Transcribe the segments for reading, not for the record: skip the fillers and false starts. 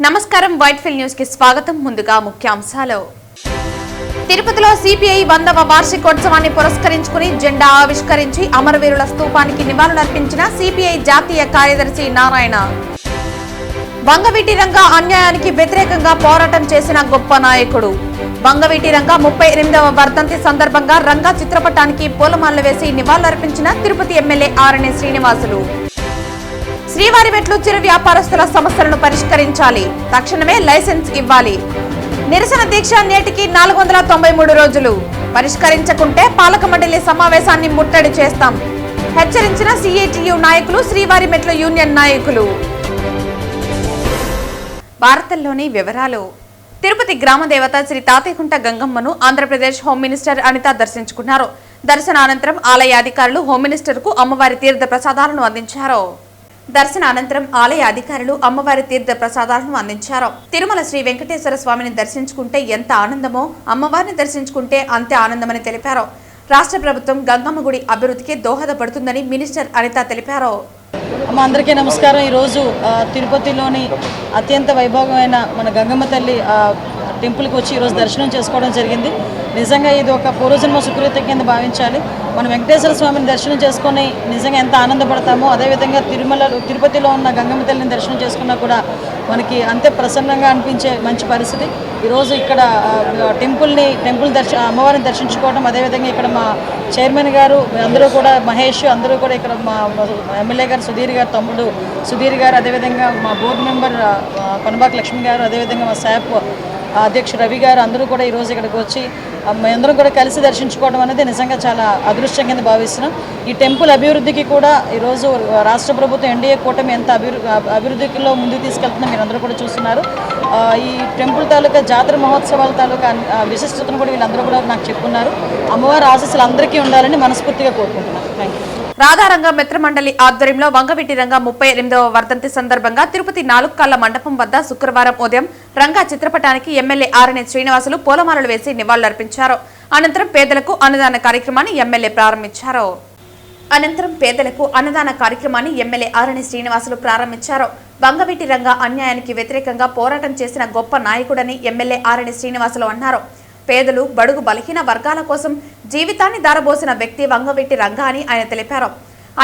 నమస్కారం Whitefield news కి స్వాగతం. ముందుగా ముఖ్యాంశాలు. తిరుపతిలో సిపిఐ 100వ వార్షికోత్సవాన్ని పురస్కరించుకుని జెండా ఆవిష్కరించి అమరవీరుల స్తూపానికి నివాళులర్పించిన సిపిఐ జాతీయ కార్యదర్శి నారాయణ. వంగవీటి రంగా అన్యాయానికి వ్యతిరేకంగా పోరాటం చేసిన గొప్ప నాయకుడు. వంగవీటి రంగా 38వ వర్ధంతి సందర్భంగా రంగా చిత్రపటానికి పూలమాలలు వేసి నివాళులర్పించిన తిరుపతి ఎమ్మెల్యే ఆరణి శ్రీనివాసులు. శ్రీవారిమెట్లు చిరు వ్యాపారస్తుల సమస్యలను పరిష్కరించాలి, తక్షణమే లైసెన్స్ ఇవ్వాలి. నిరసన దీక్ష నేటికి 493 రోజులు. పరిష్కరించకుంటే పాలక మండలి సమావేశాన్ని ముట్టడి చేస్తాం. హెచ్చరించిన సిఐటియు నాయకులు, శ్రీవారిమెట్లు యూనియన్ నాయకులు. వార్తల్లోని వివరాలు. తిరుపతి గ్రామ దేవత శ్రీ తాతయ్యకుంట గంగమ్మను ఆంధ్రప్రదేశ్ హోం మినిస్టర్ అనిత దర్శించుకున్నారు. దర్శనానంతరం ఆలయ అధికారులు హోం మినిస్టర్ కు అమ్మవారి తీర్థ ప్రసాదాలను అందించారు. తిరుమల శ్రీ వెంకటేశ్వర స్వామిని దర్శించుకుంటే ఎంత ఆనందమో అమ్మవారిని దర్శించుకుంటే అంతే ఆనందమని తెలిపారు. రాష్ట్ర ప్రభుత్వం గంగమ్మ గుడి అభివృద్ధికి దోహదపడుతుందని మినిస్టర్ అనిత తెలిపారు. అందరికీ నమస్కారం. ఈరోజు తిరుపతిలోని అత్యంత వైభవమైన మన గంగమ్మ తల్లి టెంపుల్కి వచ్చి ఈరోజు దర్శనం చేసుకోవడం జరిగింది. నిజంగా ఇది ఒక పూర్వజన్మ సుకృతి కింద భావించాలి. మనం వెంకటేశ్వర స్వామిని దర్శనం చేసుకొని నిజంగా ఎంత ఆనందపడతామో, అదేవిధంగా తిరుపతిలో ఉన్న గంగమ్మ తల్లిని దర్శనం చేసుకున్నా కూడా మనకి అంతే ప్రసన్నంగా అనిపించే మంచి పరిస్థితి. ఈరోజు ఇక్కడ అమ్మవారిని దర్శించుకోవడం, అదేవిధంగా ఇక్కడ మా చైర్మన్ గారు అందరూ కూడా, మహేష్ అందరూ కూడా, ఇక్కడ మా ఎమ్మెల్యే గారు సుధీర్ గారు తమ్ముడు సుధీర్ గారు, అదేవిధంగా మా బోర్డు మెంబర్ కొనబాక లక్ష్మి గారు, అదేవిధంగా మా శాప్ అధ్యక్షుడు రవి గారు అందరూ కూడా ఈరోజు ఇక్కడికి వచ్చి మేమందరం కూడా కలిసి దర్శించుకోవడం అనేది నిజంగా చాలా అదృష్టం కింద భావిస్తున్నాం. ఈ టెంపుల్ అభివృద్ధికి కూడా ఈరోజు రాష్ట్ర ప్రభుత్వం ఎన్డీఏ కూటమి ఎంత అభివృద్ధిలో ముందుకు తీసుకెళ్తుందో మీరు అందరూ కూడా చూస్తున్నారు. ఈ టెంపుల్ తాలూకా జాతర మహోత్సవాల తాలూకా విశిష్టతను కూడా వీళ్ళందరూ కూడా నాకు చెప్పుకున్నారు. అమ్మవారి ఆశీస్సులు అందరికీ ఉండాలని మనస్ఫూర్తిగా కోరుకుంటున్నాను. Thank you. రాధారంగ మిత్ర మండలి ఆధ్వర్యంలో వంగవీటి రంగా 38వ వర్ధంతి సందర్భంగా తిరుపతి 4 కాళ్ల మండపం వద్ద శుక్రవారం ఉదయం రంగా చిత్రపటానికి ఎమ్మెల్యే ఆరణి శ్రీనివాసులు పూలమాలలు వేసి నివాళులర్పించారు. అనంతరం పేదలకు అన్నదాన కార్యక్రమాన్ని ఎమ్మెల్యే ప్రారంభించారు. వంగవీటి రంగా అన్యాయానికి వ్యతిరేకంగా పోరాటం చేసిన గొప్ప నాయకుడని ఎమ్మెల్యే ఆరణి శ్రీనివాసులు అన్నారు. పేదలు, బడుగు బలహీన వర్గాల కోసం జీవితాన్ని దారబోసిన వ్యక్తి వంగవీటి రంగా అని ఆయన తెలిపారు.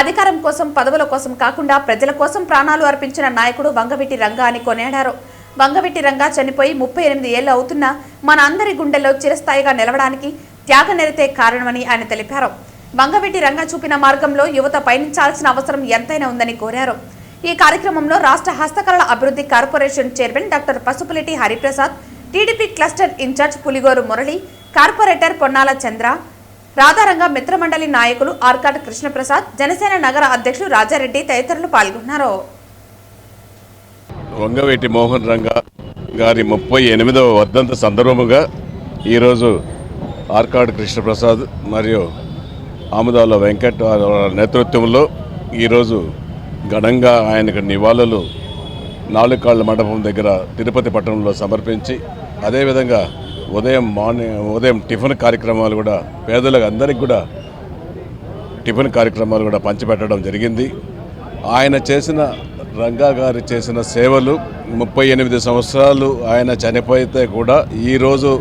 అధికారం కోసం, పదవుల కోసం కాకుండా ప్రజల కోసం ప్రాణాలు అర్పించిన నాయకుడు వంగవీటి రంగా అని కొనియాడారు. వంగవీటి రంగా చనిపోయి 38 ఏళ్లు అవుతున్నా మన అందరి గుండెల్లో చిరస్థాయిగా నిలవడానికి త్యాగనిరతే కారణమని ఆయన తెలిపారు. వంగవీటి రంగా చూపిన మార్గంలో యువత పయనించాల్సిన అవసరం ఎంతైనా ఉందని కోరారు. ఈ కార్యక్రమంలో రాష్ట్ర హస్తకళల అభివృద్ధి corporation chairman doctor Pasupuleti Hariprasad, TDP cluster in charge Puligoru Murali, corporator Ponnala Chandra, Radharanga Mitramandali నాయకులు ఆర్కాట్ కృష్ణప్రసాద్, జనసేన నగర అధ్యక్షులు రాజారెడ్డి తదితరులు పాల్గొన్నారు. వంగవీటి మోహన్ రంగా గారి 38వ వర్ధంతి సందర్భముగా ఈరోజు ఆర్కాట్ కృష్ణప్రసాద్ మరియు ఆముదాల వెంకట్ నేతృత్వంలో ఈరోజు ఘనంగా ఆయనకు నివాళులు 4 కాళ్ల మండపం దగ్గర తిరుపతి పట్టణంలో సమర్పించి, అదేవిధంగా ఉదయం టిఫిన్ కార్యక్రమాలు కూడా పేదలకు అందరికి కూడా టిఫిన్ కార్యక్రమాలు కూడా పంచిపెట్టడం జరిగింది. ఆయన చేసిన రంగా గారు చేసిన సేవలు 38 సంవత్సరాలు ఆయన చనిపోతే కూడా ఈరోజు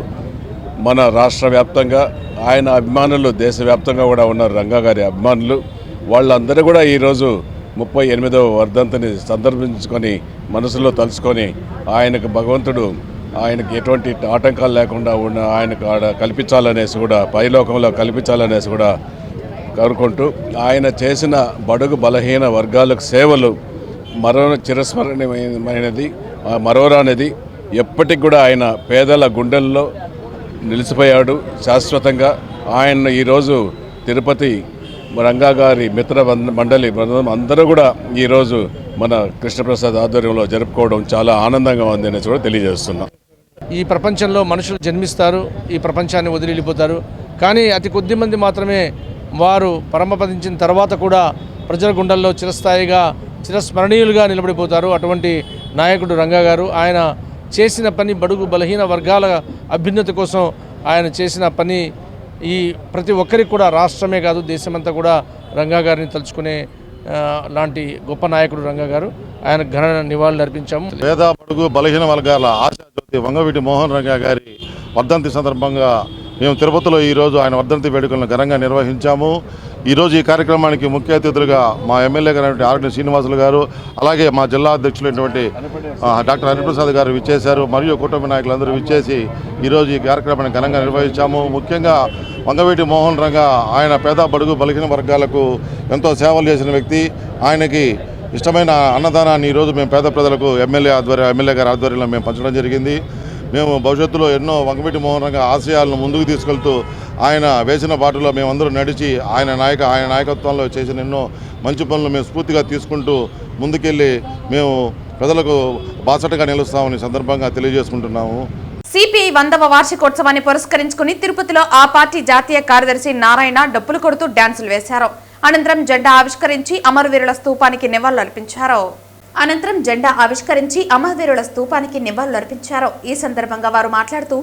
మన రాష్ట్ర వ్యాప్తంగా ఆయన అభిమానులు, దేశవ్యాప్తంగా కూడా ఉన్నారు రంగా గారి అభిమానులు. వాళ్ళందరూ కూడా ఈరోజు 38వ వర్ధంతిని సందర్భించుకొని మనసులో తలుచుకొని ఆయనకు భగవంతుడు ఆయనకు ఎటువంటి ఆటంకాలు లేకుండా ఉన్న ఆయనకు కల్పించాలనేసి కూడా, పైలోకంలో కల్పించాలనేసి కూడా కోరుకుంటూ, ఆయన చేసిన బడుగు బలహీన వర్గాలకు సేవలు చిరస్మరణీయమైనది, మరోరానిది. ఎప్పటికి కూడా ఆయన పేదల గుండెల్లో నిలిచిపోయాడు శాశ్వతంగా. ఆయన ఈరోజు తిరుపతి రంగా గారి మిత్ర మండలి అందరూ కూడా ఈరోజు మన కృష్ణప్రసాద్ ఆధ్వర్యంలో జరుపుకోవడం చాలా ఆనందంగా ఉంది అనేసి కూడా తెలియజేస్తున్నాం. ఈ ప్రపంచంలో మనుషులు జన్మిస్తారు, ఈ ప్రపంచాన్ని వదిలి వెళ్ళిపోతారు. కానీ అతి కొద్ది మంది మాత్రమే వారు పరమపదించిన తర్వాత కూడా ప్రజల గుండెల్లో చిరస్మరణీయులుగా నిలబడిపోతారు. అటువంటి నాయకుడు రంగా గారు. ఆయన చేసిన పని బడుగు బలహీన వర్గాల అభ్యున్నతి కోసం ఆయన చేసిన పని ఈ ప్రతి ఒక్కరికి కూడా, రాష్ట్రమే కాదు దేశమంతా కూడా రంగా గారిని తలుచుకునే లాంటి గొప్ప నాయకుడు రంగా గారు. ఆయన ఘన నివాళులు అర్పించాము. పేద బడుగు బలహీన వర్గాల ఆశాజ్యోతి వంగవీటి మోహన్ రంగా గారి వర్ధంతి సందర్భంగా మేము తిరుపతిలో ఈరోజు ఆయన వర్ధంతి వేడుకలను ఘనంగా నిర్వహించాము. ఈరోజు ఈ కార్యక్రమానికి ముఖ్య అతిథులుగా మా ఎమ్మెల్యే గారు ఆర్ఎన్ శ్రీనివాసులు గారు, అలాగే మా జిల్లా అధ్యక్షులైనటువంటి డాక్టర్ హరిప్రసాద్ గారు విచ్చేశారు. మరియు కుటుంబ నాయకులందరూ విచ్చేసి ఈరోజు ఈ కార్యక్రమాన్ని ఘనంగా నిర్వహించాము. ముఖ్యంగా వంగవీటి మోహన్ రంగా ఆయన పేద బడుగు బలహీన వర్గాలకు ఎంతో సేవలు చేసిన వ్యక్తి. ఆయనకి ఇష్టమైన అన్నదానాన్ని ఈరోజు మేము పేద ప్రజలకు ఎమ్మెల్యే గారి ఆధ్వర్యంలో మేము పంచడం జరిగింది. మేము భవిష్యత్తులో ఎన్నో వంగవీటి మోహన్ రంగా ఆశయాలను ముందుకు తీసుకెళ్తూ ఆయన వేసిన బాటలో మేమందరూ నడిచి ఆయన నాయకత్వంలో చేసిన ఎన్నో మంచి పనులు మేము స్ఫూర్తిగా తీసుకుంటూ ముందుకెళ్ళి మేము ప్రజలకు బాసటగా నిలుస్తామని సందర్భంగా తెలియజేసుకుంటున్నాము. సిపిఐ 100వ వార్షికోత్సవాన్ని పురస్కరించుకుని తిరుపతిలో ఆ పార్టీ జాతీయ కార్యదర్శి నారాయణ డప్పులు కొడుతూ డ్యాన్సులు వేశారు. అనంతరం జెండా ఆవిష్కరించి అమరవీరుల స్తూపానికి నివాళులర్పించారు. ఈ సందర్భంగా వారు మాట్లాడుతూ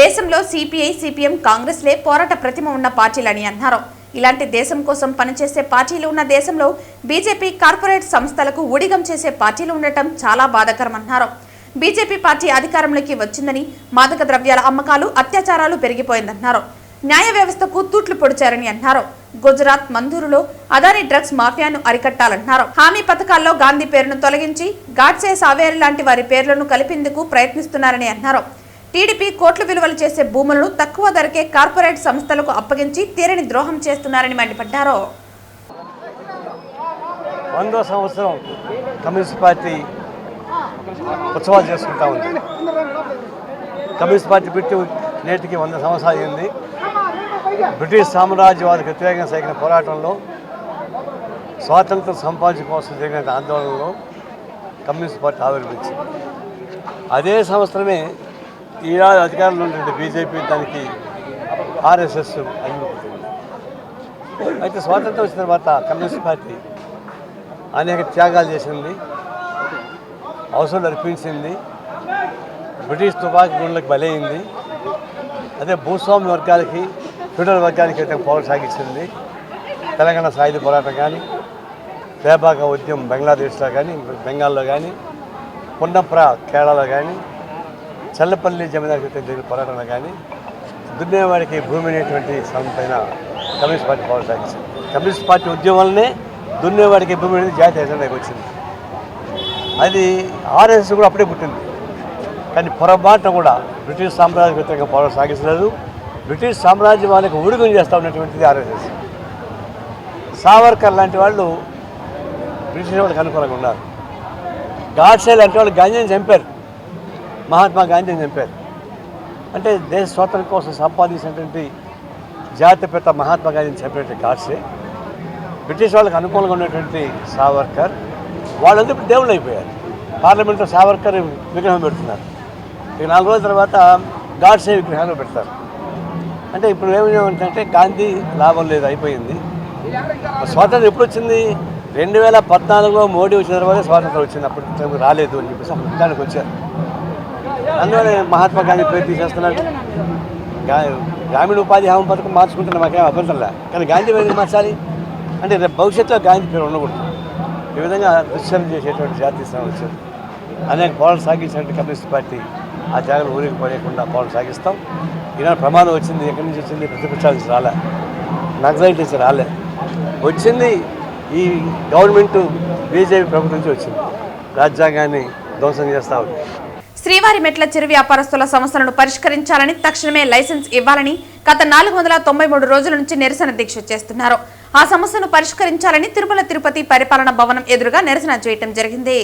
దేశంలో సిపిఐ, సిపిఎం, కాంగ్రెస్లే పోరాట ప్రతిమ ఉన్న పార్టీలని అన్నారు. ఇలాంటి దేశం కోసం పనిచేసే పార్టీలు ఉన్న దేశంలో బీజేపీ కార్పొరేట్ సంస్థలకు ఊడిగం చేసే పార్టీలు ఉండటం చాలా బాధాకరమన్నారు. బీజేపీ పార్టీ అధికారంలోకి వచ్చిందని మాదక ద్రవ్యాల అమ్మకాలు, అత్యాచారాలు పెరిగిపోయిందన్నారు. న్యాయ వ్యవస్థకు తూట్లు పొడిచారని అన్నారు. గుజరాత్ మందూరులో అదానీ డ్రగ్స్ మాఫియాను అరికట్టాలన్నారు. హామీ పథకాల్లో గాంధీ పేరును తొలగించి గాడ్సే, సావేరి లాంటి వారి పేర్లను కలిపేందుకు ప్రయత్నిస్తున్నారని అన్నారు. టీడీపీ కోట్ల విలువలు చేసే భూములను తక్కువ ధరకే కార్పొరేట్ సంస్థలకు అప్పగించి తీరని ద్రోహం చేస్తున్నారని మండిపడ్డారు. 100వ సంవత్సరం కమ్యూనిస్ట్ పార్టీ ఉత్సవాలు చేసుకుంటా ఉంది. కమ్యూనిస్ట్ పార్టీ పెట్టి నేటికి 100 సంవత్సరాలు అయింది. బ్రిటిష్ సామ్రాజ్యవాదికి వ్యతిరేకంగా సాగిన పోరాటంలో, స్వాతంత్రం సంపాదించడం కోసం జరిగిన ఆందోళనలో కమ్యూనిస్ట్ పార్టీ ఆవిర్భవించింది. అదే సంవత్సరమే ఈనాడు అధికారంలో ఉన్నటువంటి బీజేపీ దానికి ఆర్ఎస్ఎస్ అభివృద్ధి. అయితే స్వాతంత్రం వచ్చిన తర్వాత కమ్యూనిస్ట్ పార్టీ అనేక త్యాగాలు చేసింది, అవసరాలు అర్పించింది, బ్రిటిష్ తుపాకీ గుండ్లకు బలైంది. అదే భూస్వామ్య వర్గాలకి, ఫెడరల్ వర్గానికి అయితే పోరాటం సాగించింది. తెలంగాణ సాయుధ పోరాటం కానీ, పేబాక ఉద్యమం బంగ్లాదేశ్లో కానీ, బెంగాల్లో కానీ, పున్నప్ర కేరళలో కానీ, చల్లపల్లి జమీందారు జరిగిన పోరాటంలో కానీ, దున్నేవాడికి భూమి అనేటువంటి పైన కమ్యూనిస్ట్ పార్టీ పోరాటం సాగించింది. కమ్యూనిస్ట్ పార్టీ ఉద్యమంలోనే దున్నేవాడికి భూమి అనేది జాతీయ ఎజెండాకి వచ్చింది. అది ఆర్ఎస్ఎస్ కూడా అప్పుడే పుట్టింది. కానీ పొరపాటున కూడా బ్రిటిష్ సామ్రాజ్య వ్యతిరేకంగా పోరాటం సాగించలేదు. బ్రిటిష్ సామ్రాజ్యం వాళ్ళకి ఊడిగం చేస్తూ ఉన్నటువంటిది ఆర్ఎస్ఎస్. సావర్కర్ లాంటి వాళ్ళు బ్రిటిష్ వాళ్ళకి అనుకూలంగా ఉన్నారు. గాడ్సే లాంటి వాళ్ళు గాంధీని చంపారు, మహాత్మా గాంధీని చంపారు. అంటే దేశ స్వాతంత్రం కోసం సంపాదించినటువంటి జాతిపిత మహాత్మా గాంధీని చంపినటువంటి గాడ్సే, బ్రిటిష్ వాళ్ళకి అనుకూలంగా ఉన్నటువంటి సావర్కర్, వాళ్ళందరూ ఇప్పుడు దేవుళ్ళు అయిపోయారు. పార్లమెంట్లో సావర్కర్ విగ్రహం పెడుతున్నారు. ఇక 4 రోజుల తర్వాత గాడ్సే విగ్రహాలు పెడతారు. అంటే ఇప్పుడు ఏమంటే గాంధీ లాభం లేదు, అయిపోయింది. స్వాతంత్రం ఎప్పుడు వచ్చింది? 2014లో మోడీ వచ్చిన తర్వాత స్వాతంత్రం వచ్చింది. అప్పుడు రాలేదు అని చెప్పేసి అప్పుడు యుద్ధానికి వచ్చారు. అందువల్ల మహాత్మా గాంధీ పేరు తీసేస్తున్నాడు. గ్రామీణ ఉపాధి హామీ పథకం మార్చుకుంటున్న మాకేం అభ్యంతరంలే, కానీ గాంధీ పేరు మార్చాలి అంటే రేపు భవిష్యత్తులో గాంధీ పేరు ఉండకూడదు. ఈ విధంగా దుశ్చరణ చేసేటువంటి జాతీయ స్థానం వచ్చింది. అనేక పోరాటం సాగించినట్టు కమ్యూనిస్ట్ పార్టీ ఆ త్యాగాలు ఊరికి పడేయకుండా పోరాటం సాగిస్తాం. ఈనాడు ప్రమాదం వచ్చింది. ఎక్కడి నుంచి వచ్చింది? ప్రతిపక్షాల నుంచి రాలే, నక్సలైట్ నుంచి రాలే, వచ్చింది ఈ గవర్నమెంట్ బీజేపీ ప్రభుత్వం నుంచి వచ్చింది. రాజ్యాంగాన్ని ధ్వంసం చేస్తా ఉంది. శ్రీవారి మెట్ల చిరు వ్యాపారస్తుల సమస్యలను పరిష్కరించాలని, తక్షణమే లైసెన్స్ ఇవ్వాలని గత 493 రోజుల నుంచి నిరసన దీక్ష చేస్తున్నారు. ఆ సమస్యను పరిష్కరించాలని తిరుమల తిరుపతి పరిపాలన భవనం ఎదురుగా నిరసన చేయడం జరిగింది.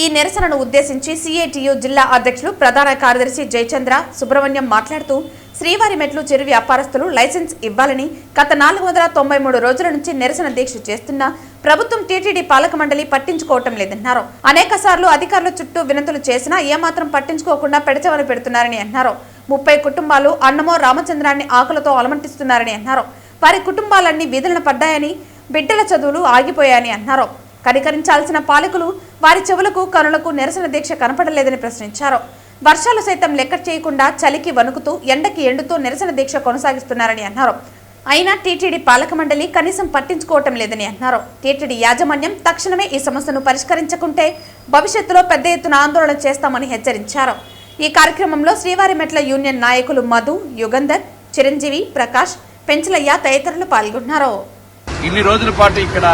ఈ నిరసనను ఉద్దేశించి సిఐటియు జిల్లా అధ్యక్షులు ప్రధాన కార్యదర్శి జయచంద్ర సుబ్రహ్మణ్యం మాట్లాడుతూ, శ్రీవారి మెట్లు చిరు వ్యాపారస్తులు లైసెన్స్ ఇవ్వాలని గత 493 రోజుల నుంచి నిరసన దీక్ష చేస్తున్నా ప్రభుత్వం, టీటీడీ పాలక మండలి పట్టించుకోవటం లేదన్నారు. అనేక సార్లు అధికారుల చుట్టూ వినతులు చేసినా ఏమాత్రం పట్టించుకోకుండా పెడచవని పెడుతున్నారని అన్నారు. 30 కుటుంబాలు అన్నమో రామచంద్రాన్ని ఆకులతో అలమటిస్తున్నారని అన్నారు. వారి కుటుంబాలన్నీ వీధులను పడ్డాయని, బిడ్డల చదువులు ఆగిపోయాయని అన్నారు. కనికరించాల్సిన పాలకులు వారి చెవులకు, కనులకు నిరసన దీక్ష కనపడలేదని ప్రశ్నించారు. వర్షాలు సైతం లెక్క చేయకుండా చలికి వణుకుతూ, ఎండకి ఎండుతూ నిరసన దీక్ష కొనసాగిస్తున్నారని అన్నారు. అయినా టీటీడీ పాలక మండలి కనీసం పట్టించుకోవటం లేదని అన్నారు. టీటీడీ యాజమాన్యం తక్షణమే ఈ సమస్యను పరిష్కరించకుంటే భవిష్యత్తులో పెద్ద ఎత్తున ఆందోళన చేస్తామని హెచ్చరించారు. ఈ కార్యక్రమంలో శ్రీవారిమెట్ల యూనియన్ నాయకులు మధు, యుగంధర్, చిరంజీవి, ప్రకాష్, పెంచలయ్య తదితరులు పాల్గొన్నారు. ఇన్ని రోజుల పాటు ఇక్కడ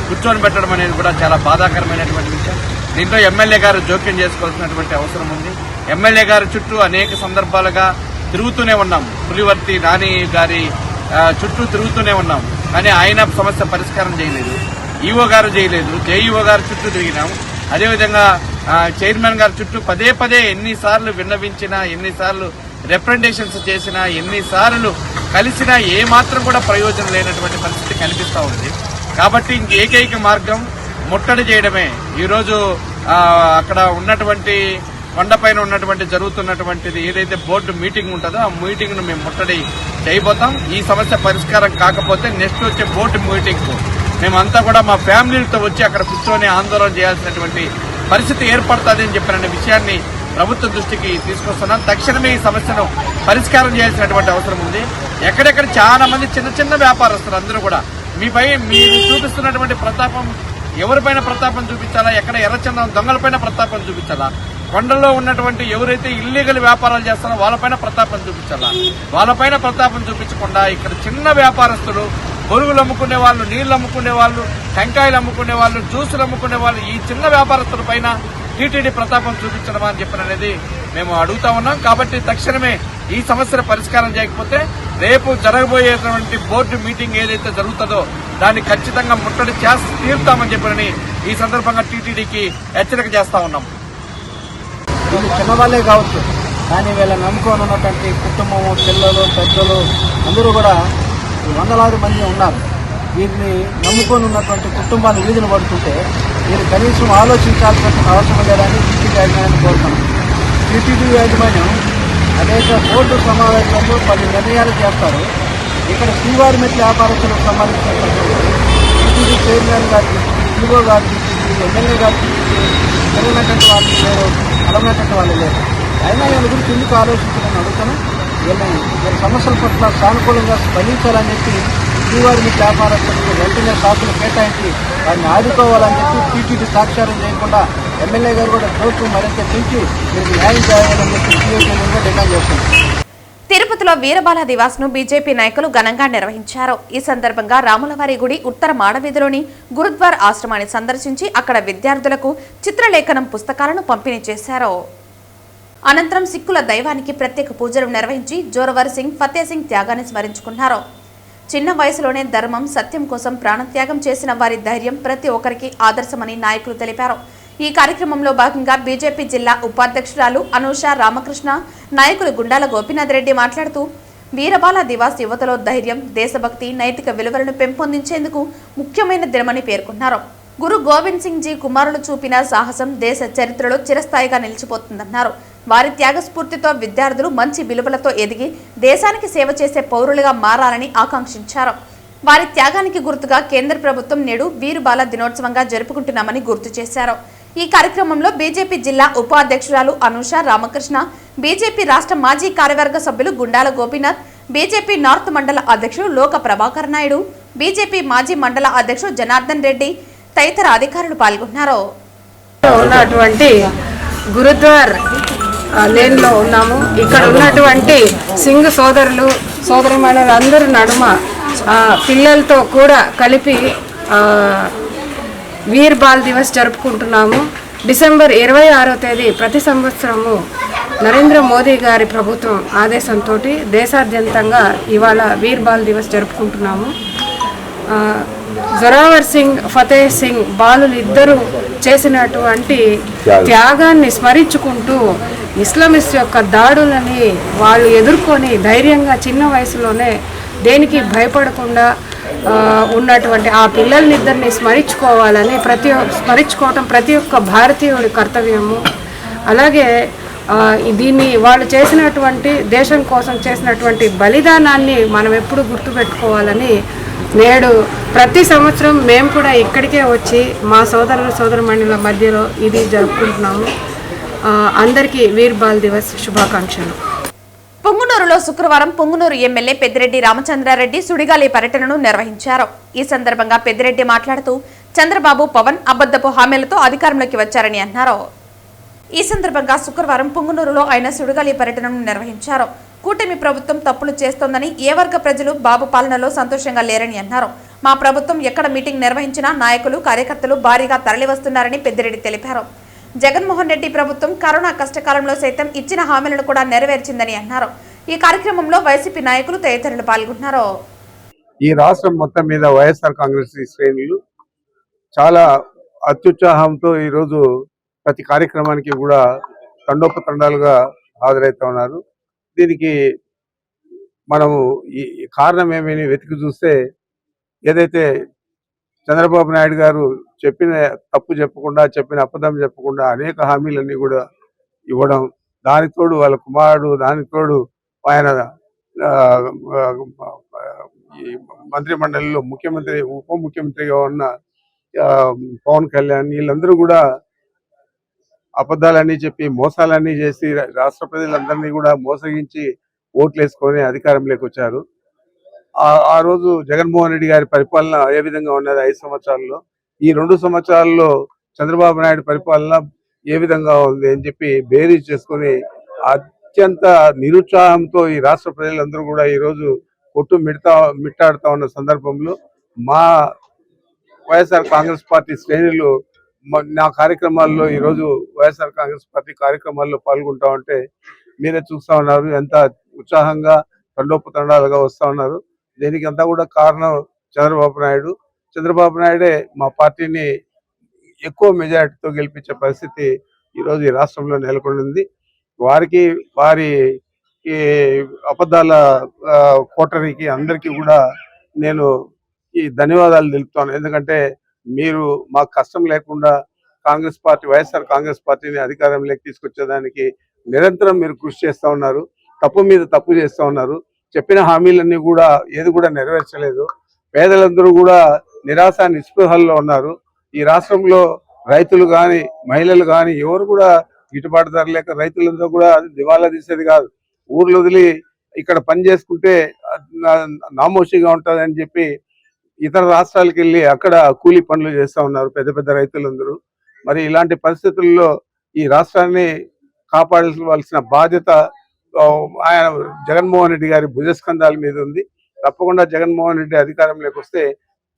కూర్చొని పెట్టడం అనేది కూడా చాలా బాధాకరమైనటువంటి విషయం. దీంట్లో ఎమ్మెల్యే గారు జోక్యం చేసుకోవాల్సినటువంటి అవసరం ఉంది. ఎమ్మెల్యే గారి చుట్టూ అనేక సందర్భాలుగా తిరుగుతూనే ఉన్నాం. పులివర్తి నాని గారి చుట్టూ తిరుగుతూనే ఉన్నాం, కానీ ఆయన సమస్య పరిష్కారం చేయలేదు. ఈఓ గారు చేయలేదు. జేఈఓ గారి చుట్టూ తిరిగినాం. అదేవిధంగా చైర్మన్ గారి చుట్టూ పదే పదే ఎన్నిసార్లు విన్నవించినా, ఎన్నిసార్లు రిప్రజెంటేషన్స్ చేసినా, ఎన్నిసార్లు కలిసినా ఏమాత్రం కూడా ప్రయోజనం లేనటువంటి పరిస్థితి కనిపిస్తూ ఉంది. కాబట్టి ఏకైక మార్గం ముట్టడి చేయడమే. ఈరోజు అక్కడ ఉన్నటువంటి కొండపైన ఉన్నటువంటి జరుగుతున్నటువంటిది ఏదైతే బోర్డు మీటింగ్ ఉంటుందో ఆ మీటింగ్ ను మేము ముట్టడి చేయబోతాం. ఈ సమస్య పరిష్కారం కాకపోతే నెక్స్ట్ వచ్చే బోర్డు మీటింగ్ మేమంతా కూడా మా ఫ్యామిలీలతో వచ్చి అక్కడ కూర్చొని ఆందోళన చేయాల్సినటువంటి పరిస్థితి ఏర్పడుతుంది అని చెప్పిన విషయాన్ని ప్రభుత్వ దృష్టికి తీసుకొస్తున్నాం. తక్షణమే ఈ సమస్యను పరిష్కారం చేయాల్సినటువంటి అవసరం ఉంది. ఎక్కడెక్కడ చాలా మంది చిన్న చిన్న వ్యాపారస్తులు అందరూ కూడా మీపై మీరు చూపిస్తున్నటువంటి ప్రతాపం ఎవరిపైన ప్రతాపం చూపించాలా, ఎక్కడ ఎర్రచందనం దొంగలపైన ప్రతాపం చూపించాలా, కొండల్లో ఉన్నటువంటి ఎవరైతే ఇల్లీగల్ వ్యాపారాలు చేస్తారో వాళ్ళపైన ప్రతాపం చూపించాలా, వాళ్ళపైన ప్రతాపం చూపించకుండా ఇక్కడ చిన్న వ్యాపారస్తులు, బొరుగులు అమ్ముకునే వాళ్ళు, నీళ్లు అమ్ముకునే వాళ్ళు, టెంకాయలు అమ్ముకునే వాళ్ళు, జ్యూసులు అమ్ముకునే వాళ్ళు, ఈ చిన్న వ్యాపారస్తుల పైన టీటీడీ ప్రతాపం చూపించడం అని చెప్పినది మేము అడుగుతా ఉన్నాం. కాబట్టి తక్షణమే ఈ సమస్యను పరిష్కారం చేయకపోతే రేపు జరగబోయేటువంటి బోర్డు మీటింగ్ ఏదైతే జరుగుతుందో దాన్ని ఖచ్చితంగా ముట్టడి చేసి తీరుతామని చెప్పని ఈ సందర్భంగా టీటీడీకి హెచ్చరిక చేస్తా ఉన్నాం. వీళ్ళు చిన్నవాళ్లే కావచ్చు, కానీ వీళ్ళని నమ్ముకొని ఉన్నటువంటి కుటుంబము, పిల్లలు, పెద్దలు అందరూ కూడా వందలాది మంది ఉన్నారు. వీరిని నమ్ముకొని ఉన్నటువంటి కుటుంబాలు వీధిని పడుతుంటే వీరు కనీసం ఆలోచించాల్సిన అవసరం లేదని టీటీడీ యాజమాన్యాన్ని కోరుతున్నాం. టీటీడీ యాజమాన్యం అనేక బోర్డు సమావేశాల్లో 10 నిర్ణయాలు చేస్తారు. ఇక్కడ శ్రీవారిమెట్ల వ్యాపారస్తులకు సంబంధించినటువంటి టీటీడీ చైర్మన్ గారికి, ఈఓ గారికి, ఎమ్మెల్యే గారికి తెలియనటువంటి వాళ్ళు లేరు, అలమైనటువంటి వాళ్ళు లేరు. అయినా వీళ్ళ గురించి ఎందుకు ఆలోచించాలని అడుగుతాను. వీళ్ళ సమస్యల పట్ల సానుకూలంగా స్పందించాలని చెప్పి శ్రీవారిమెట్ల వ్యాపారస్తులకు వెంటనే శాఖలు కేటాయించి వారిని ఆదుకోవాలని చెప్పి టీటీడీ సాక్షారం చేయకుండా ఎమ్మెల్యే గారు కూడా కోర్టు మరింత పెంచి వీరికి న్యాయం చేయాలని చెప్పి టీటీడీగా డిమాండ్ చేస్తున్నారు. తిరుపతిలో వీరబాల దివాస్ ను బీజేపీ నాయకులు ఘనంగా నిర్వహించారు. ఈ సందర్భంగా రాములవారి గుడి ఉత్తర మాడవీధిలోని గురుద్వార్ ఆశ్రమాన్ని సందర్శించి అక్కడ విద్యార్థులకు చిత్రలేఖనం పుస్తకాలను పంపిణీ చేశారు. అనంతరం సిక్కుల దైవానికి ప్రత్యేక పూజలు నిర్వహించి జోరవర్ సింగ్, ఫతే సింగ్ త్యాగాన్ని స్మరించుకున్నారు. చిన్న వయసులోనే ధర్మం, సత్యం కోసం ప్రాణత్యాగం చేసిన వారి ధైర్యం ప్రతి ఒక్కరికి ఆదర్శమని నాయకులు తెలిపారు. ఈ కార్యక్రమంలో భాగంగా బీజేపీ జిల్లా ఉపాధ్యక్షురాలు అనూష రామకృష్ణ, నాయకులు గుండాల గోపీనాథ్ రెడ్డి మాట్లాడుతూ వీరబాల దివాస్ యువతలో ధైర్యం, దేశభక్తి, నైతిక విలువలను పెంపొందించేందుకు ముఖ్యమైన దినమని పేర్కొన్నారు. గురు గోవింద్ సింగ్ జీ కుమారులు చూపిన సాహసం దేశ చరిత్రలో చిరస్థాయిగా నిలిచిపోతుందన్నారు. వారి త్యాగస్ఫూర్తితో విద్యార్థులు మంచి విలువలతో ఎదిగి దేశానికి సేవ చేసే పౌరులుగా మారాలని ఆకాంక్షించారు. వారి త్యాగానికి గుర్తుగా కేంద్ర ప్రభుత్వం నేడు వీరబాల దినోత్సవంగా జరుపుకుంటున్నామని గుర్తు చేశారు. ఈ కార్యక్రమంలో బీజేపీ జిల్లా ఉపాధ్యక్షురాలు అనూష రామకృష్ణ, బీజేపీ రాష్ట్ర మాజీ కార్యవర్గ సభ్యులు గుండాల గోపీనాథ్, బీజేపీ నార్త్ మండల అధ్యక్షుడు లోక ప్రభాకర్ నాయుడు, బీజేపీ మాజీ మండల అధ్యక్షుడు జనార్దన్ రెడ్డి తదితర అధికారులు పాల్గొన్నారు. ఉన్నటువంటి గురుద్వార్ లేన్ లో ఉన్నాము. ఇక్కడ ఉన్నటువంటి సింగ్ సోదరులు, సోదరిమణులు అందరూ నడుమ పిల్లలతో కూడా కలిపి వీర్ బాల్ దివస్ జరుపుకుంటున్నాము. డిసెంబర్ 26వ తేదీ ప్రతి సంవత్సరము నరేంద్ర మోదీ గారి ప్రభుత్వం ఆదేశంతో దేశాద్యంతంగా ఇవాళ వీర్ బాల్ దివస్ జరుపుకుంటున్నాము. జోరావర్ సింగ్, ఫతే సింగ్ బాలులు ఇద్దరు చేసినటువంటి త్యాగాన్ని స్మరించుకుంటూ ఇస్లామిస్ట్ యొక్క దాడులని వాళ్ళు ఎదుర్కొని ధైర్యంగా చిన్న వయసులోనే దేనికి భయపడకుండా ఉన్నటువంటి ఆ పిల్లల్నిద్దరిని స్మరించుకోవాలని స్మరించుకోవటం ప్రతి ఒక్క భారతీయుడి కర్తవ్యము. అలాగే దీన్ని వాళ్ళు చేసినటువంటి దేశం కోసం చేసినటువంటి బలిదానాన్ని మనం ఎప్పుడు గుర్తుపెట్టుకోవాలని నేడు ప్రతి సంవత్సరం మేము కూడా ఇక్కడికే వచ్చి మా సోదరుమణుల మధ్యలో ఇది జరుపుకుంటున్నాము. అందరికీ వీర్ బాల్ దివస్ శుభాకాంక్షలు. పుంగునూరులో శుక్రవారం పుంగునూరు ఎమ్మెల్యే పెద్దిరెడ్డి రామచంద్రారెడ్డి సుడిగాలి పర్యటనను నిర్వహించారు. ఈ సందర్భంగా పెద్దిరెడ్డి మాట్లాడుతూ చంద్రబాబు, పవన్ అబద్ధపు హామీలతో అధికారంలోకి వచ్చారని అన్నారు. ఈ సందర్భంగా శుక్రవారం పుంగునూరులో ఆయన సుడిగాలి పర్యటనను నిర్వహించారు. కూటమి ప్రభుత్వం తప్పులు చేస్తోందని, ఏ వర్గ ప్రజలు బాబు పాలనలో సంతోషంగా లేరని అన్నారు. మా ప్రభుత్వం ఎక్కడ మీటింగ్ నిర్వహించినా నాయకులు, కార్యకర్తలు భారీగా తరలివస్తున్నారని పెద్దిరెడ్డి తెలిపారు. జగన్మోహన్ రెడ్డి ప్రభుత్వం కరోనా కష్టకాలంలో సైతం ఇచ్చిన హామీలను కూడా నెరవేర్చిందని అన్నారు. ఈ కార్యక్రమంలో వైసీపీ నాయకులు తదితరులు పాల్గొన్నారు. ఈ రాష్ట్రం మొత్తం మీద వైఎస్ఆర్ కాంగ్రెస్ శ్రేణులు చాలా అత్యుత్సాహంతో ఈరోజు ప్రతి కార్యక్రమానికి కూడా తండోపతండాలుగా హాజరవుతా ఉన్నారు. దీనికి మనము ఈ కారణం ఏమని వెతికి చూస్తే, ఏదైతే చంద్రబాబు నాయుడు గారు చెప్పిన తప్పు చెప్పకుండా, చెప్పిన అబద్ధం చెప్పకుండా అనేక హామీలన్నీ కూడా ఇవ్వడం, దానికి తోడు వాళ్ళ కుమారుడు, దానికి తోడు ఆయన ఈ మంత్రిమండలిలో ముఖ్యమంత్రి, ఉప ముఖ్యమంత్రిగా ఉన్న పవన్ కళ్యాణ్, వీళ్ళందరూ కూడా అబద్ధాలన్నీ చెప్పి, మోసాలన్నీ చేసి రాష్ట్ర ప్రజలందరినీ కూడా మోసగించి ఓట్లు వేసుకొని అధికారంలోకి వచ్చారు. ఆ రోజు జగన్మోహన్ రెడ్డి గారి పరిపాలన ఏ విధంగా ఉన్నది 5 సంవత్సరాల్లో, ఈ 2 సంవత్సరాల్లో చంద్రబాబు నాయుడు పరిపాలన ఏ విధంగా ఉంది అని చెప్పి బేరీజ్ చేసుకొని అత్యంత నిరుత్సాహంతో ఈ రాష్ట్ర ప్రజలందరూ కూడా ఈరోజు మిట్టాడుతా ఉన్న సందర్భంలో మా వైఎస్ఆర్ కాంగ్రెస్ పార్టీ శ్రేణులు నా కార్యక్రమాల్లో ఈరోజు వైఎస్ఆర్ కాంగ్రెస్ పార్టీ కార్యక్రమాల్లో పాల్గొంటా ఉంటే మీరే చూస్తా ఉన్నారు, ఎంత ఉత్సాహంగా తండోపతండాలుగా వస్తా ఉన్నారు. దీనికి అంతా కూడా కారణం చంద్రబాబు నాయుడే మా పార్టీని ఎక్కువ మెజారిటీతో గెలిపించే పరిస్థితి ఈరోజు ఈ రాష్ట్రంలో నెలకొంది. వారి ఈ అబద్ధాల కోటరీకి అందరికీ కూడా నేను ఈ ధన్యవాదాలు తెలుపుతాను. ఎందుకంటే మీరు మాకు కష్టం లేకుండా వైఎస్ఆర్ కాంగ్రెస్ పార్టీని అధికారంలోకి తీసుకొచ్చేదానికి నిరంతరం మీరు కృషి చేస్తూ ఉన్నారు. తప్పు మీద తప్పు చేస్తూ ఉన్నారు. చెప్పిన హామీలన్నీ కూడా ఏది కూడా నెరవేర్చలేదు. పేదలందరూ కూడా నిరాశ నిస్పృహల్లో ఉన్నారు. ఈ రాష్ట్రంలో రైతులు కానీ, మహిళలు కానీ ఎవరు కూడా గిట్టుబాటు ధర లేక రైతులందరూ కూడా దివాలా తీసేది కాదు. ఊర్లు వదిలి ఇక్కడ పని చేసుకుంటే నామోషిగా ఉంటుందని చెప్పి ఇతర రాష్ట్రాలకు వెళ్ళి అక్కడ కూలీ పనులు చేస్తూ ఉన్నారు పెద్ద పెద్ద రైతులందరూ. మరి ఇలాంటి పరిస్థితుల్లో ఈ రాష్ట్రాన్ని కాపాడాల్సిన బాధ్యత ఆయన జగన్మోహన్ రెడ్డి గారి భుజస్కంధాల మీద ఉంది. తప్పకుండా జగన్మోహన్ రెడ్డి అధికారంలోకి వస్తే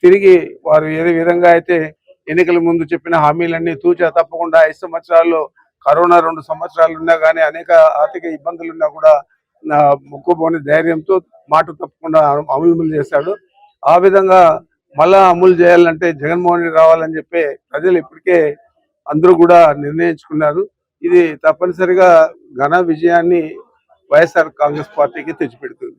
తిరిగి వారు ఏ విధంగా అయితే ఎన్నికల ముందు చెప్పిన హామీలన్నీ తూచా తప్పకుండా 5 సంవత్సరాల్లో కరోనా 2 సంవత్సరాలు ఉన్నా కానీ అనేక ఆర్థిక ఇబ్బందులు ఉన్నా కూడా మొక్కుపోని ధైర్యంతో మాట తప్పకుండా అమలు చేశాడు. ఆ విధంగా మళ్ళా అమలు చేయాలంటే జగన్మోహన్ రెడ్డి రావాలని చెప్పి ప్రజలు ఇప్పటికే అందరూ కూడా నిర్ణయించుకున్నారు. ఇది తప్పనిసరిగా ఘన విజయాన్ని వైఎస్ఆర్ కాంగ్రెస్ పార్టీకి తెచ్చిపెడుతుంది.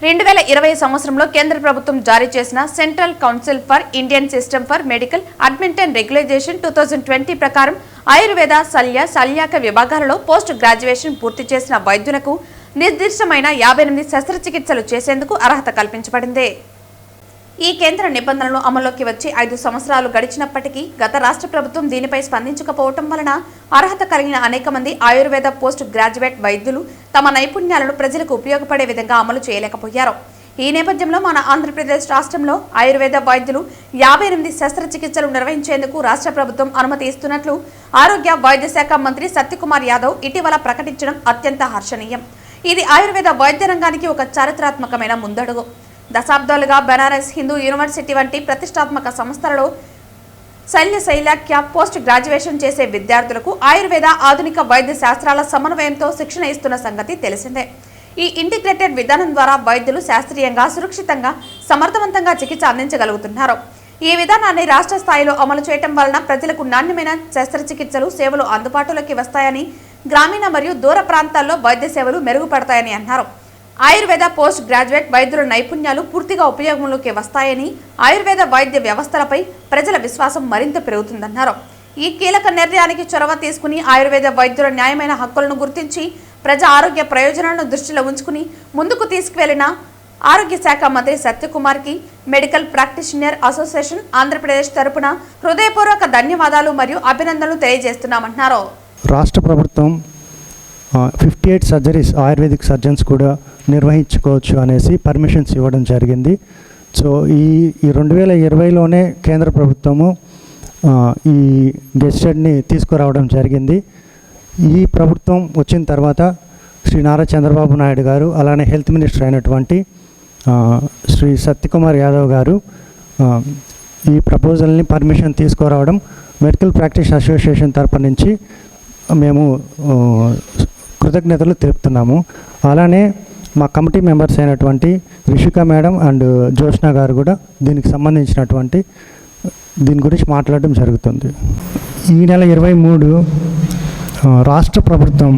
2020 సంవత్సరంలో కేంద్ర ప్రభుత్వం జారీ చేసిన central council for Indian system for medical admit regulation 2020 ప్రకారం ఆయుర్వేద, శల్యాక విభాగాలలో పోస్ట్ గ్రాడ్యుయేషన్ పూర్తి చేసిన వైద్యులకు నిర్దిష్టమైన 58 శస్త్రచికిత్సలు చేసేందుకు అర్హత కల్పించబడింది. ఈ కేంద్ర నిబంధనలు అమల్లోకి వచ్చి 5 సంవత్సరాలు గడిచినప్పటికీ గత రాష్ట్ర ప్రభుత్వం దీనిపై స్పందించకపోవటం వలన అర్హత కలిగిన అనేక మంది ఆయుర్వేద పోస్ట్ గ్రాడ్యుయేట్ వైద్యులు తమ నైపుణ్యాలను ప్రజలకు ఉపయోగపడే విధంగా అమలు చేయలేకపోయారు. ఈ నేపథ్యంలో మన ఆంధ్రప్రదేశ్ రాష్ట్రంలో ఆయుర్వేద వైద్యులు 58 శస్త్రచికిత్సలు నిర్వహించేందుకు రాష్ట్ర ప్రభుత్వం అనుమతి ఇస్తున్నట్లు ఆరోగ్య వైద్య శాఖ మంత్రి సత్యకుమార్ యాదవ్ ఇటీవల ప్రకటించడం అత్యంత హర్షణీయం. ఇది ఆయుర్వేద వైద్య రంగానికి ఒక చారిత్రాత్మకమైన ముందడుగు. దశాబ్దాలుగా బనారస్ హిందూ యూనివర్సిటీ వంటి ప్రతిష్టాత్మక సంస్థలలో శల్యాక్య పోస్ట్ గ్రాడ్యుయేషన్ చేసే విద్యార్థులకు ఆయుర్వేద, ఆధునిక వైద్య శాస్త్రాల సమన్వయంతో శిక్షణ ఇస్తున్న సంగతి తెలిసిందే. ఈ ఇంటిగ్రేటెడ్ విధానం ద్వారా వైద్యులు శాస్త్రీయంగా, సురక్షితంగా, సమర్థవంతంగా చికిత్స అందించగలుగుతున్నారు. ఈ విధానాన్ని రాష్ట్ర స్థాయిలో అమలు చేయడం వలన ప్రజలకు నాణ్యమైన శస్త్రచికిత్సలు, సేవలు అందుబాటులోకి వస్తాయని, గ్రామీణ మరియు దూర ప్రాంతాల్లో వైద్య సేవలు మెరుగుపడతాయని అన్నారు. ఆయుర్వేద పోస్ట్ గ్రాడ్యుయేట్ వైద్యుల నైపుణ్యాలు పూర్తిగా ఉపయోగంలోకి వస్తాయని, ఆయుర్వేద వైద్య వ్యవస్థలపై ప్రజల విశ్వాసం మరింత పెరుగుతుందన్నారు. ఈ కీలక నిర్ణయానికి చొరవ తీసుకుని ఆయుర్వేద వైద్యుల న్యాయమైన హక్కులను గుర్తించి ప్రజా ఆరోగ్య ప్రయోజనాలను దృష్టిలో ఉంచుకుని ముందుకు తీసుకువెళ్లిన ఆరోగ్య శాఖ మంత్రి సత్యకుమార్కి మెడికల్ ప్రాక్టీషనర్ అసోసియేషన్ ఆంధ్రప్రదేశ్ తరపున హృదయపూర్వక ధన్యవాదాలు మరియు అభినందనలు తెలియజేస్తున్నామన్నారు. రాష్ట్ర ప్రభుత్వం 58 సర్జరీస్ ఆయుర్వేదిక్ సర్జన్స్ కూడా నిర్వహించుకోవచ్చు అనేసి పర్మిషన్స్ ఇవ్వడం జరిగింది. సో ఈ 2020లోనే కేంద్ర ప్రభుత్వము ఈ గెస్టెడ్ని తీసుకురావడం జరిగింది. ఈ ప్రభుత్వం వచ్చిన తర్వాత శ్రీ నారా చంద్రబాబు నాయుడు గారు, అలానే హెల్త్ మినిస్టర్ అయినటువంటి శ్రీ సత్యకుమార్ యాదవ్ గారు ఈ ప్రపోజల్ని పర్మిషన్ తీసుకురావడం మెడికల్ ప్రాక్టీస్ అసోసియేషన్ తరపు నుంచి మేము కృతజ్ఞతలు తెలుపుతున్నాము. అలానే మా కమిటీ మెంబర్స్ అయినటువంటి రిషిక మేడం అండ్ జోష్నా గారు కూడా దీనికి సంబంధించినటువంటి దీని గురించి మాట్లాడడం జరుగుతుంది. ఈ నెల 23 రాష్ట్ర ప్రభుత్వం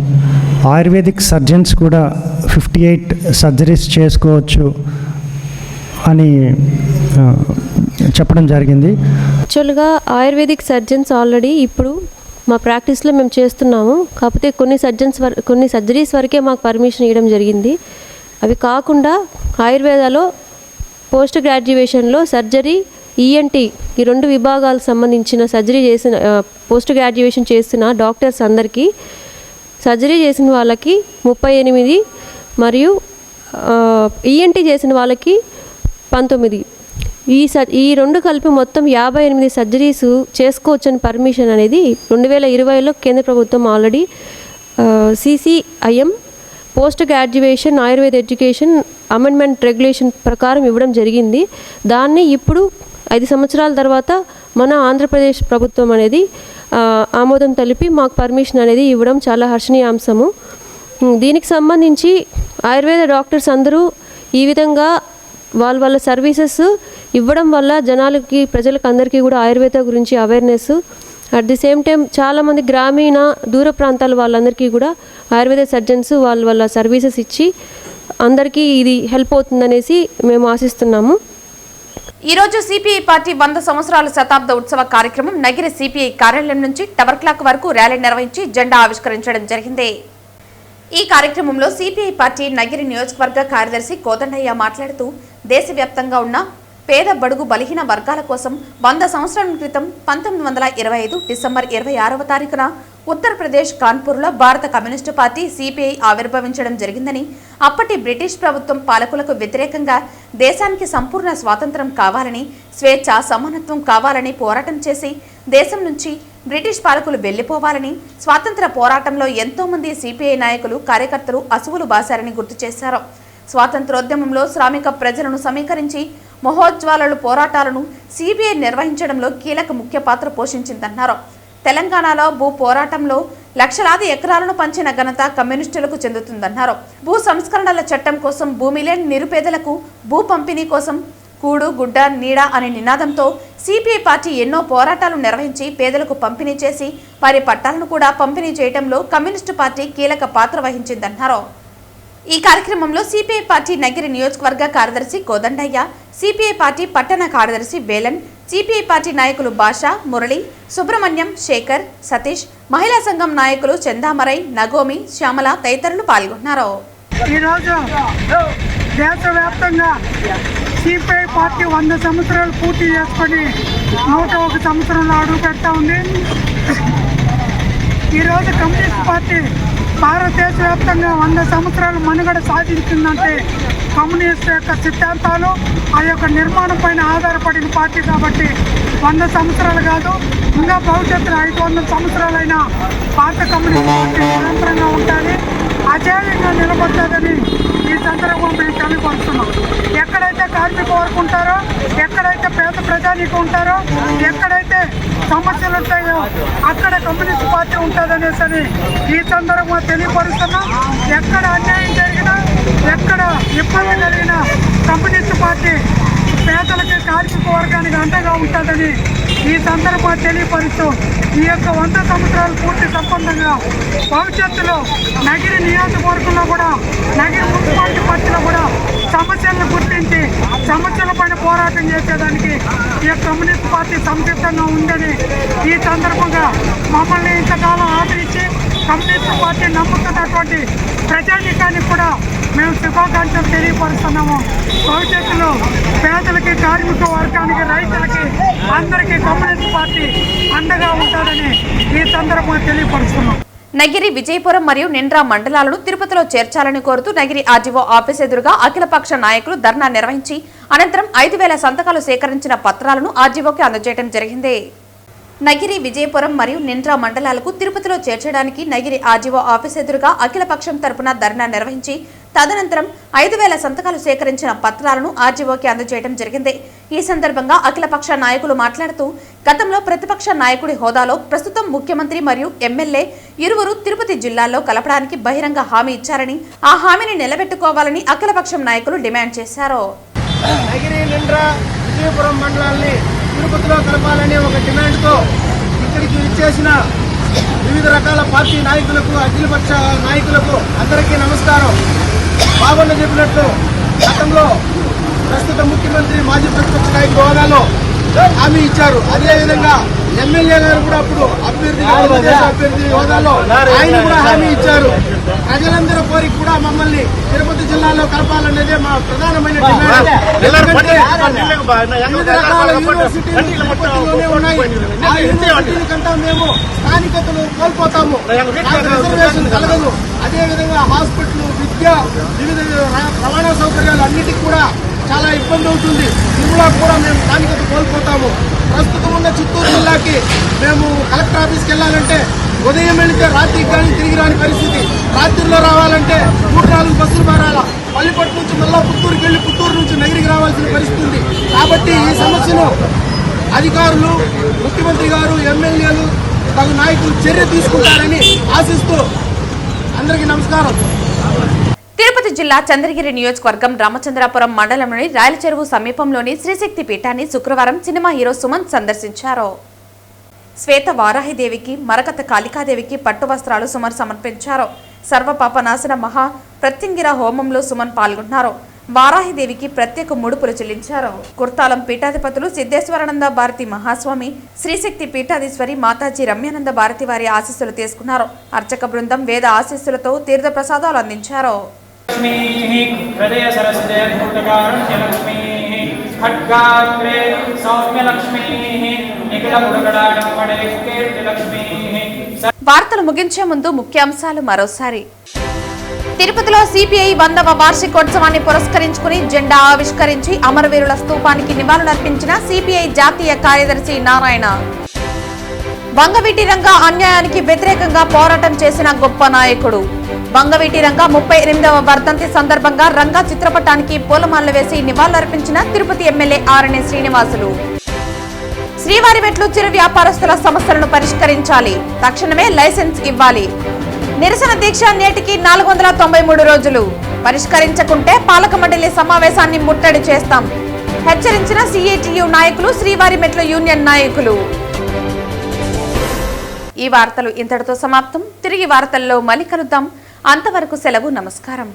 ఆయుర్వేదిక్ సర్జన్స్ కూడా 58 సర్జరీస్ చేసుకోవచ్చు అని చెప్పడం జరిగింది. యాక్చువల్గా ఆయుర్వేదిక్ సర్జన్స్ ఆల్రెడీ ఇప్పుడు మా ప్రాక్టీస్లో మేము చేస్తున్నాము. కాకపోతే కొన్ని సర్జరీస్ వరకే మాకు పర్మిషన్ ఇవ్వడం జరిగింది. అవి కాకుండా ఆయుర్వేదాలో పోస్ట్ గ్రాడ్యుయేషన్లో సర్జరీ, ఈఎన్టీ ఈ 2 విభాగాలకు సంబంధించిన సర్జరీ చేసిన పోస్ట్ గ్రాడ్యుయేషన్ చేసిన డాక్టర్స్ అందరికీ సర్జరీ చేసిన వాళ్ళకి 38 మరియు ఈఎన్టీ చేసిన వాళ్ళకి 19 ఈ 2 కలిపి మొత్తం 58 సర్జరీస్ చేసుకోవచ్చని పర్మిషన్ అనేది 2020లో కేంద్ర ప్రభుత్వం already CCIM post graduation Ayurveda education amendment regulation ప్రకారం ఇవ్వడం జరిగింది. దాన్ని ఇప్పుడు 5 సంవత్సరాల తర్వాత మన ఆంధ్రప్రదేశ్ ప్రభుత్వం అనేది ఆమోదం తెలిపి మాకు పర్మిషన్ అనేది ఇవ్వడం చాలా హర్షణీయాంశము. దీనికి సంబంధించి ఆయుర్వేద డాక్టర్స్ అందరూ ఈ విధంగా వాళ్ళ సర్వీసెస్ ఇవ్వడం వల్ల ప్రజలకు అందరికీ కూడా ఆయుర్వేద గురించి awareness, at the same time చాలామంది గ్రామీణ దూర ప్రాంతాల వాళ్ళందరికీ కూడా ఆయుర్వేద సర్జన్స్ వాళ్ళ సర్వీసెస్ ఇచ్చి అందరికీ ఇది హెల్ప్ అవుతుందనేసి మేము ఆశిస్తున్నాము. ఈరోజు సిపిఐ పార్టీ 100 సంవత్సరాల శతాబ్ద ఉత్సవ కార్యక్రమం నగిరి సిపిఐ కార్యాలయం నుంచి టవర్ క్లాక్ వరకు ర్యాలీ నిర్వహించి జెండా ఆవిష్కరించడం జరిగింది. ఈ కార్యక్రమంలో సిపిఐ పార్టీ నగిరి నియోజకవర్గ కార్యదర్శి కోదండయ్య మాట్లాడుతూ దేశవ్యాప్తంగా ఉన్న పేద బడుగు బలహీన వర్గాల కోసం 100 సంవత్సరాల క్రితం 1925 డిసెంబర్ 26వ తారీఖున ఉత్తరప్రదేశ్ కాన్పూర్లో భారత కమ్యూనిస్టు పార్టీ సిపిఐ ఆవిర్భవించడం జరిగిందని, అప్పటి బ్రిటిష్ ప్రభుత్వం పాలకులకు వ్యతిరేకంగా దేశానికి సంపూర్ణ స్వాతంత్రం కావాలని, స్వేచ్ఛ సమానత్వం కావాలని పోరాటం చేసి దేశం నుంచి బ్రిటిష్ పాలకులు వెళ్లిపోవాలని స్వాతంత్ర పోరాటంలో ఎంతో మంది సిపిఐ నాయకులు కార్యకర్తలు అసువులు బాశారని గుర్తు చేశారు. స్వాతంత్రోద్యమంలో శ్రామిక ప్రజలను సమీకరించి మహోజ్వాలలు పోరాటాలను సిపిఐ నిర్వహించడంలో కీలక ముఖ్య పాత్ర పోషించిందన్నారు. తెలంగాణలో భూ పోరాటంలో లక్షలాది ఎకరాలను పంచిన ఘనత కమ్యూనిస్టులకు చెందుతుందన్నారు. భూ సంస్కరణల చట్టం కోసం భూమి లేని నిరుపేదలకు భూ పంపిణీ కోసం కూడు గుడ్డ నీడ అనే నినాదంతో సిపిఐ పార్టీ ఎన్నో పోరాటాలు నిర్వహించి పేదలకు పంపిణీ చేసి వారి పట్టాలను కూడా పంపిణీ చేయడంలో కమ్యూనిస్టు పార్టీ కీలక పాత్ర వహించిందన్నారు. ఈ కార్యక్రమంలో సిపిఐ పార్టీ నగిరి నియోజకవర్గ కార్యదర్శి కోదండయ్య, సిపిఐ పార్టీ పట్టణ కార్యదర్శి వేలన్, సిపిఐ పార్టీ నాయకులు భాషా, మురళి, సుబ్రహ్మణ్యం, శేఖర్, సతీష్, మహిళా సంఘం నాయకులు చందామరై, నగోమి, శ్యామల తదితరులు పాల్గొన్నారు. ఈరోజు దేశవ్యాప్తంగా సిపిఐ పార్టీ 100 సంవత్సరాలు పూర్తి చేసుకొని 101 సంవత్సరంలో అడుగు పెడతా ఉంది. ఈరోజు కమ్యూనిస్ట్ పార్టీ భారతదేశ వ్యాప్తంగా 100 సంవత్సరాలు మనుగడ సాధించిందంటే కమ్యూనిస్ట్ యొక్క సిద్ధాంతాలు ఆ యొక్క నిర్మాణం పైన ఆధారపడిన పార్టీ కాబట్టి 100 సంవత్సరాలు కాదు, ఇంకా భవిష్యత్తులో 500 సంవత్సరాలైన భారత కమ్యూనిస్ట్ పార్టీ నిరంతరంగా ఉండాలి, అజేయంగా నిలబడతాదని ఈ సందర్భంగా మేము తెలియపరుస్తున్నాం. ఎక్కడైతే కార్మిక వర్గం ఉంటారో, ఎక్కడైతే పేద ప్రజానీకం ఉంటారో, ఎక్కడైతే సమస్యలు ఉంటాయో అక్కడ కమ్యూనిస్ట్ పార్టీ ఉంటుందనేసి ఈ సందర్భంగా తెలియపరుస్తున్నాం. ఎక్కడ అన్యాయం జరిగినా, ఎక్కడ ఇబ్బంది కలిగినా కమ్యూనిస్ట్ పార్టీ పేదలకి కార్మిక వర్గానికి అండగా ఉంటుందని ఈ సందర్భంగా తెలియపరుస్తూ ఈ యొక్క 100 సంవత్సరాలు పూర్తి సంబంధంగా భవిష్యత్తులో నగిరి నియోజకవర్గంలో కూడా, నగిరి మున్సిపాలిటీ పరిధిలో కూడా సమస్యలను గుర్తించి సమస్యల పైన పోరాటం చేసేదానికి ఈ యొక్క కమ్యూనిస్ట్ పార్టీ సంసిద్ధంగా ఉందని ఈ సందర్భంగా మమ్మల్ని ఇంతకాలం ఆదరించి కమ్యూనిస్ట్ పార్టీ నమ్ముతున్నటువంటి ప్రజానీకానికి కూడా మేము శుభాకాంక్షలు తెలియపరుస్తున్నాము. భవిష్యత్తులో పేదలకి, కార్మిక వర్గానికి, రైతులకి అందరికీ కమ్యూనిస్ట్ పార్టీ అండగా ఉంటుందని ఈ సందర్భంగా తెలియపరుస్తున్నాం. నగిరి, విజయపురం మరియు నిండ్రా మండలాలను తిరుపతిలో చేర్చాలని కోరుతూ నగిరి ఆర్డీఓ ఆఫీస్ ఎదురుగా అఖిలపక్ష నాయకులు ధర్నా నిర్వహించి అనంతరం 5,000 సంతకాలు సేకరించిన పత్రాలను ఆర్డీఓకి అందజేయడం జరిగింది. నగిరి, విజయపురం మరియు నిండ్రా మండలాలకు తిరుపతిలో చేర్చడానికి నగిరి ఆర్డీఓ ఆఫీస్ ఎదురుగా అఖిలపక్షం తరపున ధర్నా నిర్వహించి తదనంతరం 5,000 సంతకాలు సేకరించిన పత్రాలను ఆర్డీఓకి అందజేయడం జరిగింది. ఈ సందర్భంగా అఖిలపక్ష నాయకులు మాట్లాడుతూ గతంలో ప్రతిపక్ష నాయకుడి హోదాలో ప్రస్తుతం ముఖ్యమంత్రి మరియు ఎమ్మెల్యే ఇరువురు తిరుపతి జిల్లాలో కలపడానికి బహిరంగ హామీ ఇచ్చారని ఆ హామీని నిలబెట్టుకోవాలని అఖిలపక్షం నాయకులు డిమాండ్ చేశారు. నగిరి, నిండ్రా, విజయపురం మండలాన్ని తిరుపతిలో కలపాలనే ఒక డిమాండ్తో ఇక్కడికి విచ్చేసిన వివిధ రకాల పార్టీ నాయకులకు, అఖిలపక్ష నాయకులకు అందరికీ నమస్కారం. బాబన్న చెప్పినట్టు గతంలో ప్రస్తుత ముఖ్యమంత్రి, మాజీ ప్రతిపక్ష నాయకుడు హోదాలో హామీ ఇచ్చారు. అదేవిధంగా ఎమ్మెల్యే గారు కూడా అప్పుడు అభ్యర్థి హోదాలో ఆయన కూడా హామీ ఇచ్చారు. ప్రజలందరూ కోరిక కూడా మమ్మల్ని తిరుపతి జిల్లాలో కలపాలనేదే మా ప్రధానమైన డిమాండ్. ఎందుకంటే వివిధ రకాల యూనివర్సిటీలు తిరుపతిలోనే ఉన్నాయి. ఆ యూనివర్సిటీల కంటే మేము స్థానికతను కోల్పోతాము, రిజర్వేషన్ కలగదు. అదేవిధంగా హాస్పిటల్, విద్య, వివిధ రవాణా సౌకర్యాలు అన్నిటికీ కూడా చాలా ఇబ్బంది అవుతుంది. తిరుమల కూడా మేము స్థానికత కోల్పోతాము. ప్రస్తుతం ఉన్న చిత్తూరు జిల్లాకి మేము కలెక్టర్ ఆఫీస్కి వెళ్ళాలంటే ఉదయం వెళితే రాత్రికి కానీ తిరిగి రాని పరిస్థితి. రాత్రిలో రావాలంటే 3-4 బస్సులు మారాలా. పల్లిపట్టు నుంచి మళ్ళా పుత్తూరుకి వెళ్ళి పుత్తూరు నుంచి నగిరికి రావాల్సిన పరిస్థితి ఉంది. కాబట్టి ఈ సమస్యను అధికారులు, ముఖ్యమంత్రి గారు, ఎమ్మెల్యేలు, తగు నాయకులు చర్య తీసుకుంటారని ఆశిస్తూ అందరికీ నమస్కారం. తిరుపతి జిల్లా చంద్రగిరి నియోజకవర్గం రామచంద్రాపురం మండలంలోని రాయల చెరువు సమీపంలోని శ్రీశక్తి పీఠాన్ని శుక్రవారం సినిమా హీరో సుమన్ సందర్శించారు. శ్వేత వారాహిదేవికి, మరకత కాళికాదేవికి పట్టు వస్త్రాలు సుమన్ సమర్పించారు. సర్వపాపనాశన మహా ప్రత్యంగిర హోమంలో సుమన్ పాల్గొన్నారు. వారాహిదేవికి ప్రత్యేక ముడుపులు చెల్లించారు. కుర్తాలం పీఠాధిపతులు సిద్ధేశ్వరానంద భారతి మహాస్వామి, శ్రీశక్తి పీఠాధీశ్వరి మాతాజీ రమ్యానంద భారతి వారి ఆశీస్సులు తీసుకున్నారు. అర్చక బృందం వేద ఆశీస్సులతో తీర్థ ప్రసాదాలు అందించారు. వార్తలు ముగించే ముందు ముఖ్యాంశాలు మరోసారి. తిరుపతిలో సిపిఐ 100వ వార్షికోత్సవాన్ని పురస్కరించుకుని జెండా ఆవిష్కరించి అమరవీరుల స్తూపానికి నివాళులర్పించిన సిపిఐ జాతీయ కార్యదర్శి నారాయణ. వంగవీటి రంగా అన్యాయానికి వ్యతిరేకంగా పోరాటం చేసిన గొప్ప నాయకుడు. వంగవీటి రంగా 38వ వర్ధంతి సందర్భంగా రంగా చిత్రపటానికి పూలమాలలు వేసి నివాళులర్పించిన తిరుపతి ఎమ్మెల్యే ఆరణి శ్రీనివాసులు. శ్రీవారిమెట్లు చిరు వ్యాపారస్తుల సమస్యలను పరిష్కరించాలి, తక్షణమే లైసెన్స్ ఇవ్వాలి. నిరసన దీక్ష నేటికి 493 రోజులు. పరిష్కరించకుంటే పాలక మండలి సమావేశాన్ని ముట్టడి చేస్తాం. హెచ్చరించిన సిఐటియు నాయకులు, శ్రీవారిమెట్లు యూనియన్ నాయకులు. ఈ వార్తలు ఇంతటితో సమాప్తం. తిరిగి వార్తల్లో మళ్ళీ కలుద్దాం. అంతవరకు సెలవు. నమస్కారం.